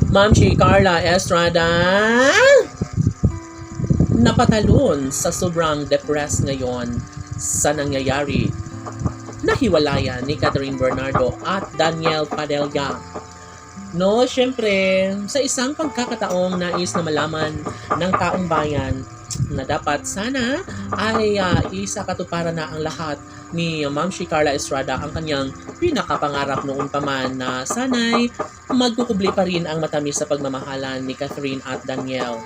Ma'am si Carla Estrada napatalon sa sobrang depressed ngayon sa nangyayari na hiwalayan ni Catherine Bernardo at Daniel Padilla. No, syempre, sa isang pagkakataong nais na malaman ng taong bayan na dapat sana ay isa katuparan na ang lahat ni Ma'am si Carla Estrada ang kanyang pinakapangarap noon pa man na sana'y magkukubli pa rin ang matamis sa pagmamahalan ni Catherine at Daniel.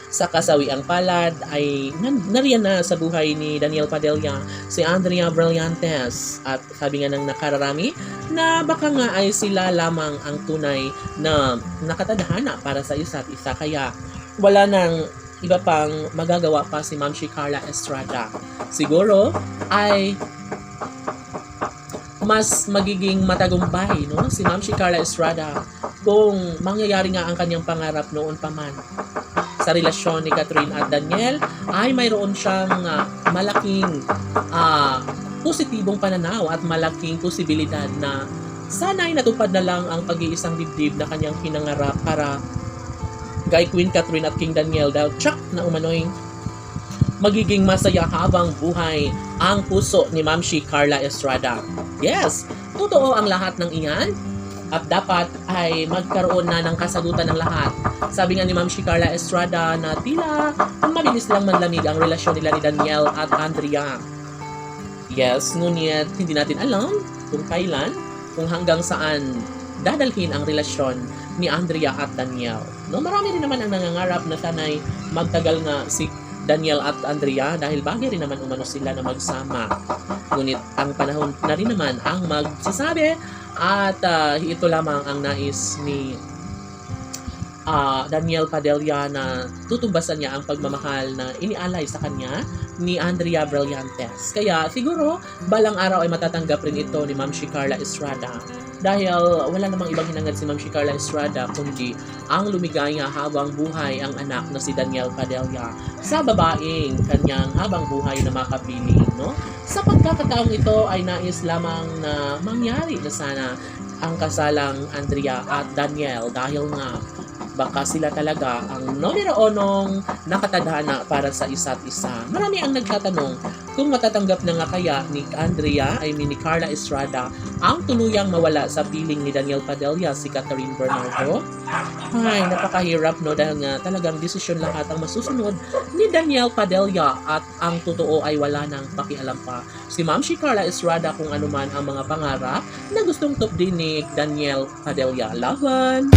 Sa kasawiang palad ay nariyan na sa buhay ni Daniel Padilla si Andrea Brillantes at sabi nga ng nakararami na baka nga ay sila lamang ang tunay na nakatadhana para sa isa't isa kaya wala nang iba pang magagawa pa si Ma'am si Carla Estrada. Siguro ay mas magiging matagumpay no si Ma'am si Carla Estrada kung mangyayari nga ang kanyang pangarap noon pa man sa relasyon ni Catherine at Daniel ay mayroon siyang malaking positibong pananaw at malaking posibilidad na sana'y natupad na lang ang pag-iisang dibdib na kanyang pinangarap para kay Queen Catherine at King Daniel dahil tsak na umano'y magiging masaya habang buhay ang puso ni Ma'am si Carla Estrada. Yes, totoo ang lahat ng iyan at dapat ay magkaroon na ng kasagutan ng lahat. Sabi nga ni Ma'am si Carla Estrada na tila mabilis lang manlamig ang relasyon nila ni Daniel at Andrea. Yes, ngunit hindi natin alam kung kailan, kung hanggang saan dadalhin ang relasyon ni Andrea at Daniel. No, marami rin naman ang nangangarap na sana'y magtagal nga si Daniel at Andrea dahil bagay rin naman umano sila na magsama. Ngunit ang panahon na rin naman ang magsasabi at ito lamang ang nais ni Daniel Padilla na tutumbasan niya ang pagmamahal na inialay sa kanya ni Andrea Brillantes. Kaya siguro balang araw ay matatanggap rin ito ni Ma'am si Carla Estrada dahil wala namang ibang hinangad si Ma'am si Carla Estrada kundi ang lumigaya habang buhay ang anak na si Daniel Padilla sa babaeng kanyang habang buhay na makapiling. No? Sa pagkakataong ito ay nais lamang na mangyari na sana ang kasalang Andrea at Daniel dahil nga baka sila talaga ang numero onong nakatadhana para sa isa't isa. Marami ang nagtatanong kung matatanggap na nga kaya ni Andrea, ni Carla Estrada, ang tuluyang mawala sa piling ni Daniel Padilla si Catherine Bernardo. Ay, napakahirap no dahil nga talagang desisyon lahat ang masusunod ni Daniel Padilla at ang totoo ay wala nang pakialam pa si Ma'am si Carla Estrada kung anuman ang mga pangarap na gustong tupdin ni Daniel Padilla. Laban!